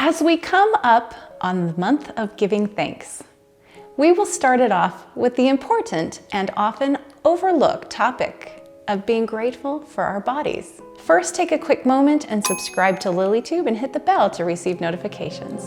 As we come up on the month of giving thanks, we will start it off with the important and often overlooked topic of being grateful for our bodies. First, take a quick moment and subscribe to LilyTube and hit the bell to receive notifications.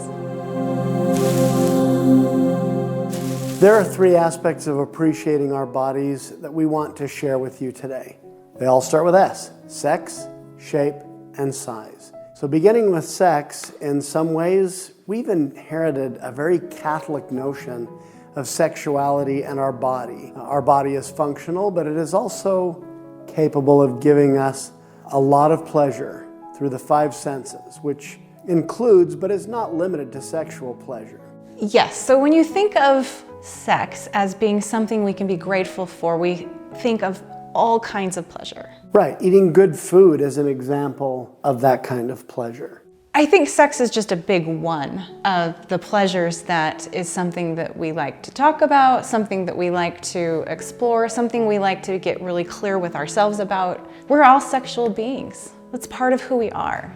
There are three aspects of appreciating our bodies that we want to share with you today. They all start with S: sex, shape, and size. So beginning with sex, in some ways, we've inherited a very Catholic notion of sexuality and our body. Our body is functional, but it is also capable of giving us a lot of pleasure through the five senses, which includes, but is not limited to, sexual pleasure. Yes, so when you think of sex as being something we can be grateful for, we think of all kinds of pleasure. Right, eating good food is an example of that kind of pleasure. I think sex is just a big one of the pleasures that is something that we like to talk about, something that we like to explore, something we like to get really clear with ourselves about. We're all sexual beings. That's part of who we are.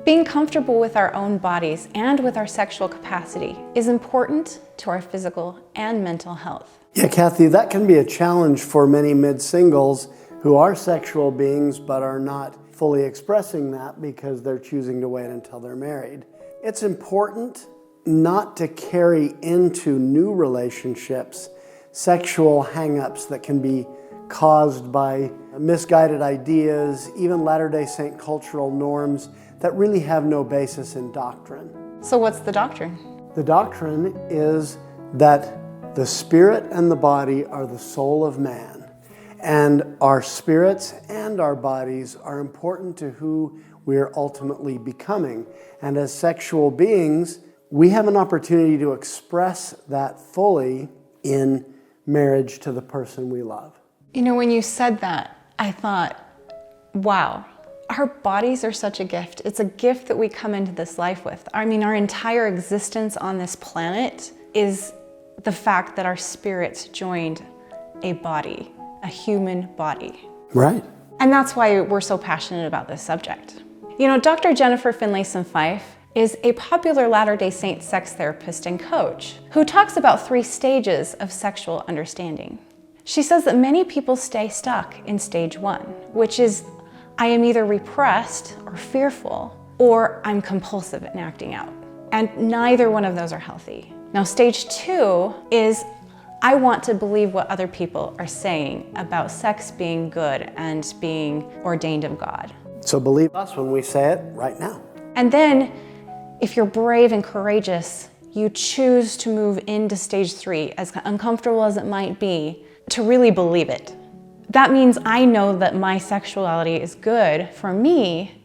Being comfortable with our own bodies and with our sexual capacity is important to our physical and mental health. Yeah, Cathy, that can be a challenge for many mid-singles who are sexual beings but are not fully expressing that because they're choosing to wait until they're married. It's important not to carry into new relationships sexual hang-ups that can be caused by misguided ideas, even Latter-day Saint cultural norms that really have no basis in doctrine. So what's the doctrine? The doctrine is that the spirit and the body are the soul of man, and our spirits and our bodies are important to who we are ultimately becoming. And as sexual beings, we have an opportunity to express that fully in marriage to the person we love. You know, when you said that, I thought, wow, our bodies are such a gift. It's a gift that we come into this life with. I mean, our entire existence on this planet is the fact that our spirits joined a body, a human body. Right. And that's why we're so passionate about this subject. You know, Dr. Jennifer Finlayson-Fife is a popular Latter-day Saint sex therapist and coach who talks about 3 stages of sexual understanding. She says that many people stay stuck in stage 1, which is, I am either repressed or fearful, or I'm compulsive in acting out. And neither one of those are healthy. Now, stage 2 is, I want to believe what other people are saying about sex being good and being ordained of God. So believe us when we say it right now. And then, if you're brave and courageous, you choose to move into stage 3, as uncomfortable as it might be, to really believe it. That means I know that my sexuality is good for me,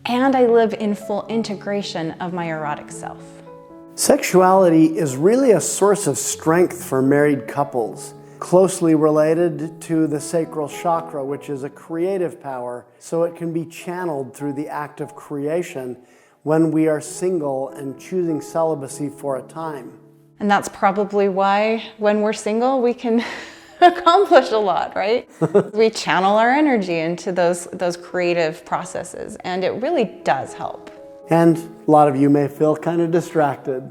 and I live in full integration of my erotic self. Sexuality is really a source of strength for married couples, closely related to the sacral chakra, which is a creative power, so it can be channeled through the act of creation when we are single and choosing celibacy for a time. And that's probably why when we're single, we can accomplish a lot, right? We channel our energy into those creative processes, and it really does help. And a lot of you may feel kind of distracted.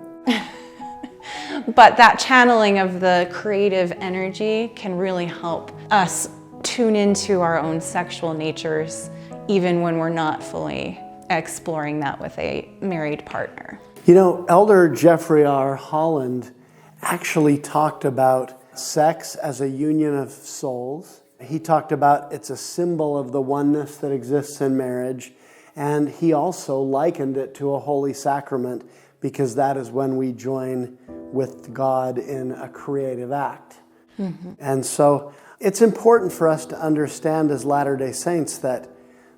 But that channeling of the creative energy can really help us tune into our own sexual natures, even when we're not fully exploring that with a married partner. You know, Elder Jeffrey R. Holland actually talked about sex as a union of souls. He talked about it's a symbol of the oneness that exists in marriage. And he also likened it to a holy sacrament because that is when we join with God in a creative act. Mm-hmm. And so it's important for us to understand as Latter-day Saints that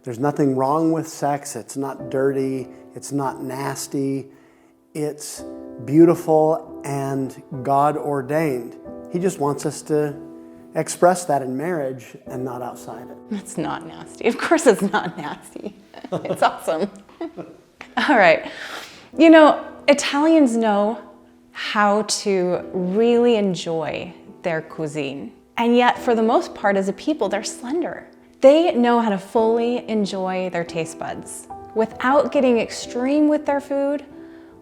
there's nothing wrong with sex. It's not dirty. It's not nasty. It's beautiful and God ordained. He just wants us to express that in marriage and not outside it. It's not nasty. Of course it's not nasty. It's awesome. All right. You know, Italians know how to really enjoy their cuisine. And yet, for the most part, as a people, they're slender. They know how to fully enjoy their taste buds without getting extreme with their food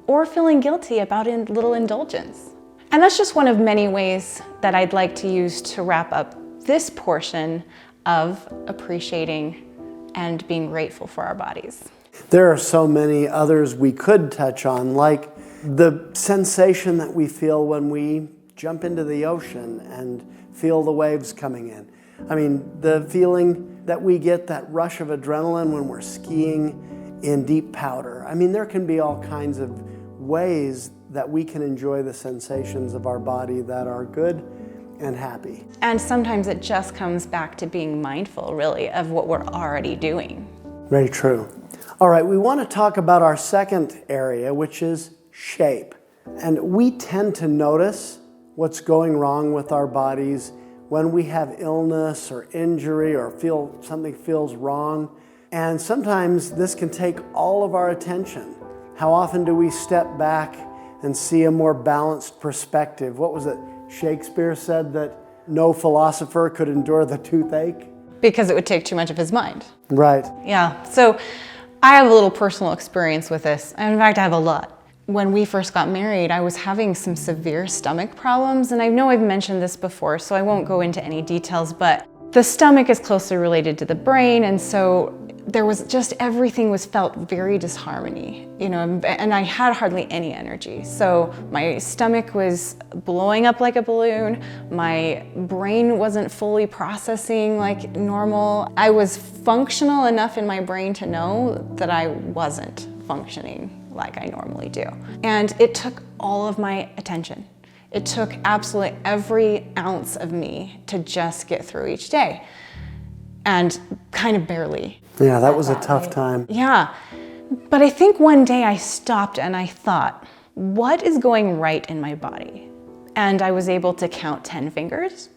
or feeling guilty about a little indulgence. And that's just one of many ways that I'd like to use to wrap up this portion of appreciating and being grateful for our bodies. There are so many others we could touch on, like the sensation that we feel when we jump into the ocean and feel the waves coming in. I mean, the feeling that we get, that rush of adrenaline when we're skiing in deep powder. I mean, there can be all kinds of ways that we can enjoy the sensations of our body that are good and happy. And sometimes it just comes back to being mindful, really, of what we're already doing. Very true. All right, we want to talk about our second area, which is shape. And we tend to notice what's going wrong with our bodies when we have illness or injury or feel something feels wrong. And sometimes this can take all of our attention. How often do we step back and see a more balanced perspective? What was it Shakespeare said, that no philosopher could endure the toothache? Because it would take too much of his mind. Right. Yeah, so I have a little personal experience with this. In fact, I have a lot. When we first got married, I was having some severe stomach problems, and I know I've mentioned this before, so I won't go into any details, but the stomach is closely related to the brain, and so there was just, everything was felt very disharmony, you know, and I had hardly any energy. So my stomach was blowing up like a balloon. My brain wasn't fully processing like normal. I was functional enough in my brain to know that I wasn't functioning like I normally do. And it took all of my attention. It took absolutely every ounce of me to just get through each day. And kind of barely. Yeah, that was a tough time. Yeah, but I think one day I stopped and I thought, what is going right in my body? And I was able to count 10 fingers,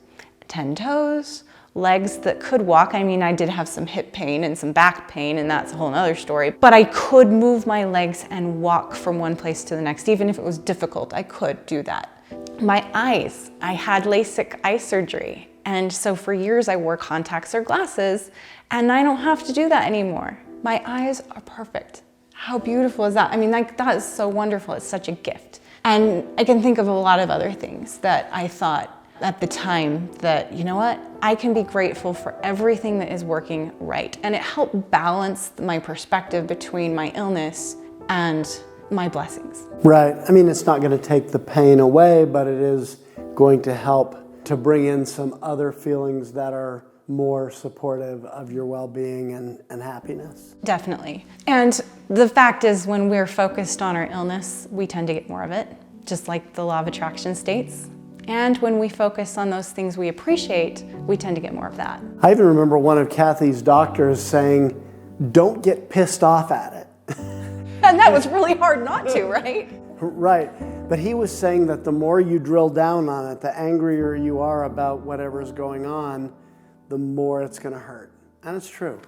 10 toes, legs that could walk. I mean, I did have some hip pain and some back pain, and that's a whole other story, but I could move my legs and walk from one place to the next. Even if it was difficult, I could do that. My eyes, I had LASIK eye surgery. And so for years I wore contacts or glasses, and I don't have to do that anymore. My eyes are perfect. How beautiful is that? I mean, like, that is so wonderful. It's such a gift. And I can think of a lot of other things that I thought at the time that, you know what? I can be grateful for everything that is working right. And it helped balance my perspective between my illness and my blessings. Right. I mean, it's not going to take the pain away, but it is going to help to bring in some other feelings that are more supportive of your well-being and happiness. Definitely. And the fact is, when we're focused on our illness, we tend to get more of it, just like the law of attraction states. And when we focus on those things we appreciate, we tend to get more of that. I even remember one of Cathy's doctors saying, don't get pissed off at it. And that was really hard not to, right? Right. But he was saying that the more you drill down on it, the angrier you are about whatever's going on, the more it's going to hurt. And it's true.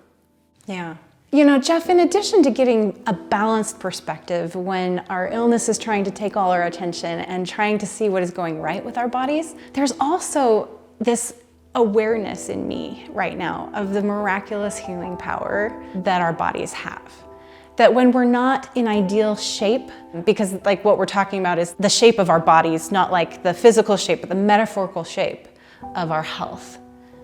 Yeah. You know, Jeff, in addition to getting a balanced perspective when our illness is trying to take all our attention and trying to see what is going right with our bodies, there's also this awareness in me right now of the miraculous healing power that our bodies have. That when we're not in ideal shape, because like what we're talking about is the shape of our bodies, not like the physical shape, but the metaphorical shape of our health,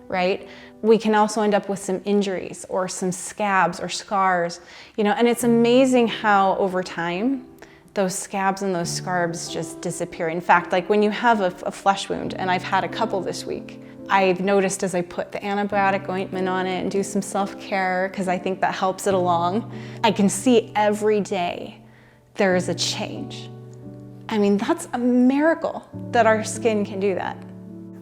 right? We can also end up with some injuries or some scabs or scars, you know, and it's amazing how over time, those scabs and those scars just disappear. In fact, like when you have a flesh wound, and I've had a couple this week, I've noticed as I put the antibiotic ointment on it and do some self-care, because I think that helps it along, I can see every day there is a change. I mean, that's a miracle that our skin can do that.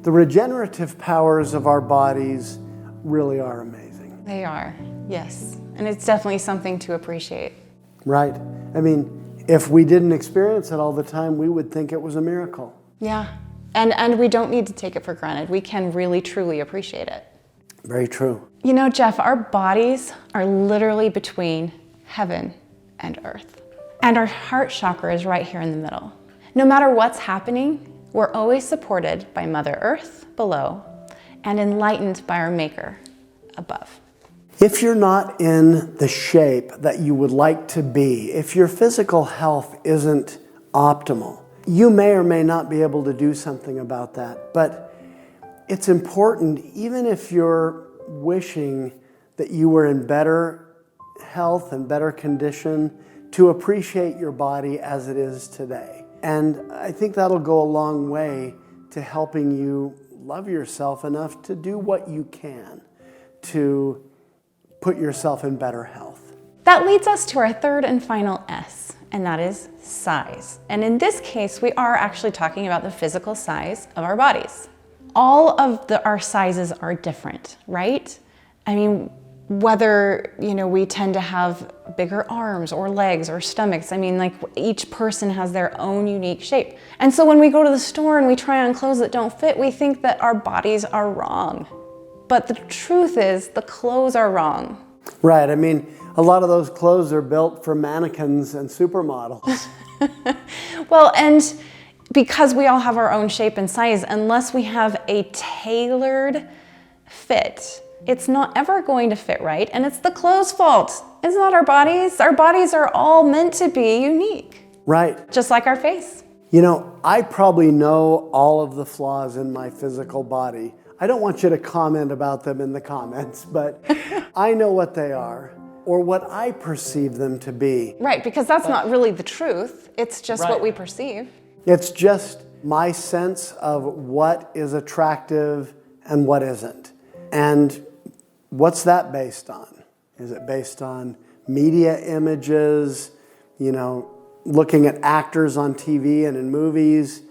The regenerative powers of our bodies really are amazing. They are, yes. And it's definitely something to appreciate. Right. I mean, if we didn't experience it all the time, we would think it was a miracle. Yeah. And we don't need to take it for granted. We can really, truly appreciate it. Very true. You know, Jeff, our bodies are literally between heaven and earth. And our heart chakra is right here in the middle. No matter what's happening, we're always supported by Mother Earth below and enlightened by our Maker above. If you're not in the shape that you would like to be, if your physical health isn't optimal, you may or may not be able to do something about that. But it's important, even if you're wishing that you were in better health and better condition, to appreciate your body as it is today. And I think that'll go a long way to helping you love yourself enough to do what you can to put yourself in better health. That leads us to our third and final S, and that is size. And in this case, we are actually talking about the physical size of our bodies. All of our sizes are different, right? I mean, whether, we tend to have bigger arms or legs or stomachs. I mean, like, each person has their own unique shape. And so when we go to the store and we try on clothes that don't fit, we think that our bodies are wrong. But the truth is, the clothes are wrong. Right. I mean, a lot of those clothes are built for mannequins and supermodels. Well, and because we all have our own shape and size, unless we have a tailored fit, it's not ever going to fit right, and it's the clothes' fault. It's not our bodies. Our bodies are all meant to be unique. Right. Just like our face. I probably know all of the flaws in my physical body. I don't want you to comment about them in the comments, but I know what they are, or what I perceive them to be. Right, because that's not really the truth. It's just what we perceive. It's just my sense of what is attractive and what isn't. And what's that based on? Is it based on media images, looking at actors on TV and in movies?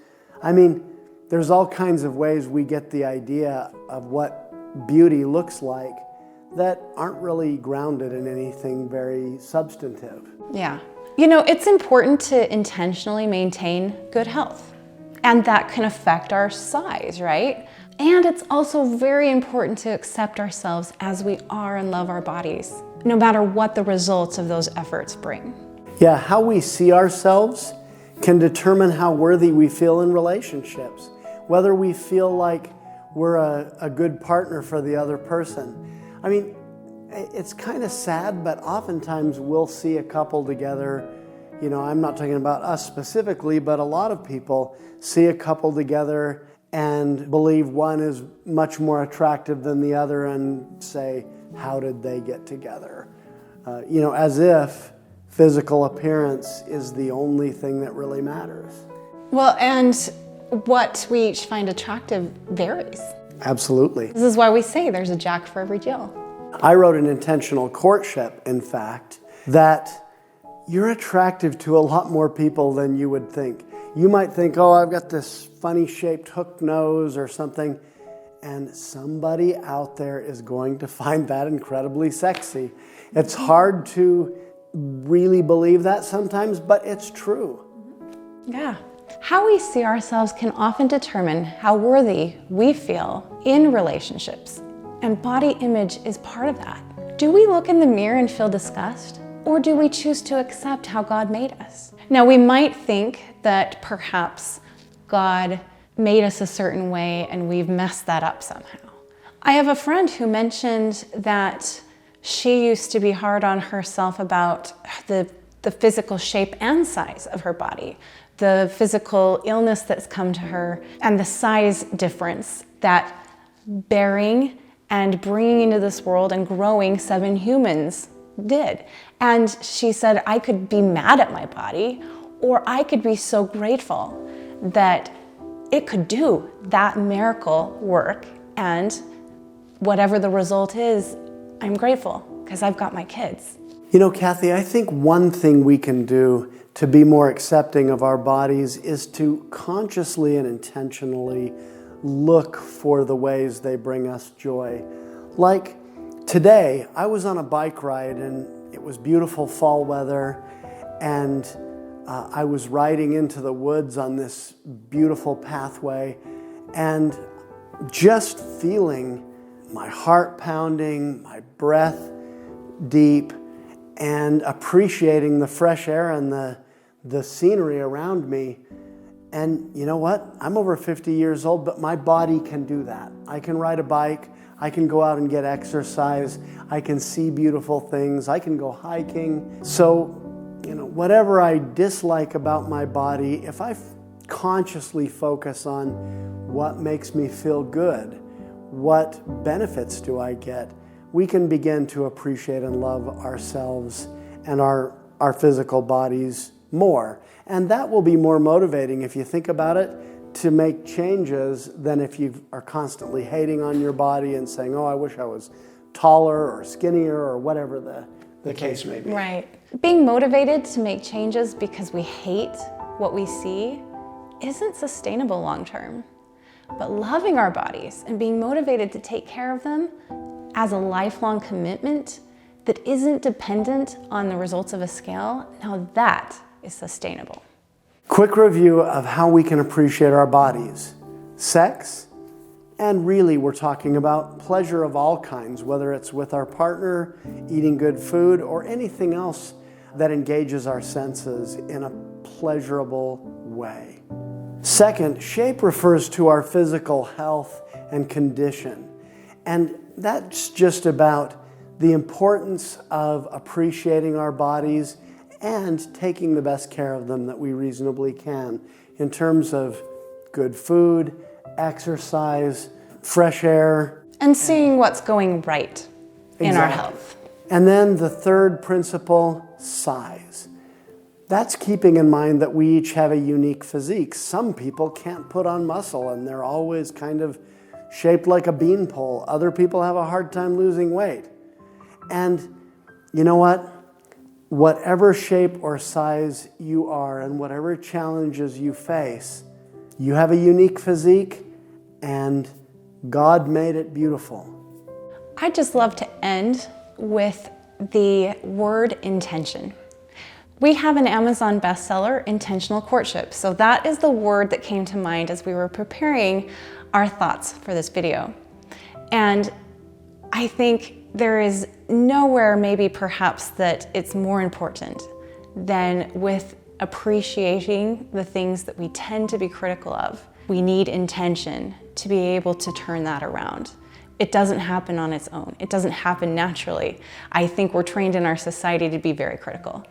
I mean, there's all kinds of ways we get the idea of what beauty looks like that aren't really grounded in anything very substantive. Yeah. It's important to intentionally maintain good health, and that can affect our size, right? And it's also very important to accept ourselves as we are and love our bodies, no matter what the results of those efforts bring. Yeah, how we see ourselves can determine how worthy we feel in relationships, whether we feel like we're a good partner for the other person. I mean, it's kind of sad, but oftentimes we'll see a couple together. I'm not talking about us specifically, but a lot of people see a couple together and believe one is much more attractive than the other and say, how did they get together? As if physical appearance is the only thing that really matters. Well, and what we each find attractive varies. Absolutely. This is why we say there's a Jack for every Jill. I wrote in Intentional Courtship, in fact, that you're attractive to a lot more people than you would think. You might think, oh, I've got this funny shaped hook nose or something, and somebody out there is going to find that incredibly sexy. It's hard to really believe that sometimes, but it's true. Yeah. How we see ourselves can often determine how worthy we feel in relationships, and body image is part of that. Do we look in the mirror and feel disgust, or do we choose to accept how God made us? Now, we might think that perhaps God made us a certain way and we've messed that up somehow. I have a friend who mentioned that she used to be hard on herself about the physical shape and size of her body, the physical illness that's come to her, and the size difference that bearing and bringing into this world and growing 7 humans did. And she said, I could be mad at my body, or I could be so grateful that it could do that miracle work, and whatever the result is, I'm grateful because I've got my kids. Cathy, I think one thing we can do to be more accepting of our bodies is to consciously and intentionally look for the ways they bring us joy. Like today, I was on a bike ride and it was beautiful fall weather, and I was riding into the woods on this beautiful pathway and just feeling my heart pounding, my breath deep, and appreciating the fresh air and the scenery around me. And you know what? I'm over 50 years old, but my body can do that. I can ride a bike. I can go out and get exercise. I can see beautiful things. I can go hiking. So, whatever I dislike about my body, if I consciously focus on what makes me feel good, what benefits do I get, we can begin to appreciate and love ourselves and our physical bodies more. And that will be more motivating, if you think about it, to make changes than if you are constantly hating on your body and saying, oh, I wish I was taller or skinnier or whatever the case may be. Right. Being motivated to make changes because we hate what we see isn't sustainable long term. But loving our bodies and being motivated to take care of them as a lifelong commitment that isn't dependent on the results of a scale, now that is sustainable. Quick review of how we can appreciate our bodies. Sex, and really we're talking about pleasure of all kinds, whether it's with our partner, eating good food, or anything else that engages our senses in a pleasurable way. Second, shape refers to our physical health and condition. And that's just about the importance of appreciating our bodies and taking the best care of them that we reasonably can in terms of good food, exercise, fresh air. And seeing what's going right in our health. And then the third principle, size. That's keeping in mind that we each have a unique physique. Some people can't put on muscle and they're always kind of shaped like a beanpole. Other people have a hard time losing weight. And you know what? Whatever shape or size you are and whatever challenges you face, you have a unique physique and God made it beautiful. I'd just love to end with the word intention. We have an Amazon bestseller, Intentional Courtship. So that is the word that came to mind as we were preparing our thoughts for this video. And I think there is nowhere maybe perhaps that it's more important than with appreciating the things that we tend to be critical of. We need intention to be able to turn that around. It doesn't happen on its own. It doesn't happen naturally. I think we're trained in our society to be very critical.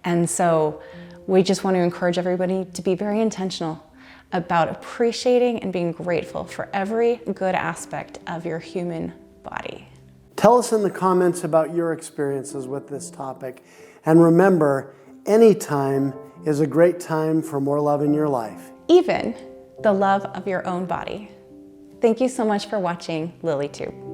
And so we just want to encourage everybody to be very intentional about appreciating and being grateful for every good aspect of your human body. Tell us in the comments about your experiences with this topic. And remember, any time is a great time for more love in your life. Even the love of your own body. Thank you so much for watching LilyTube.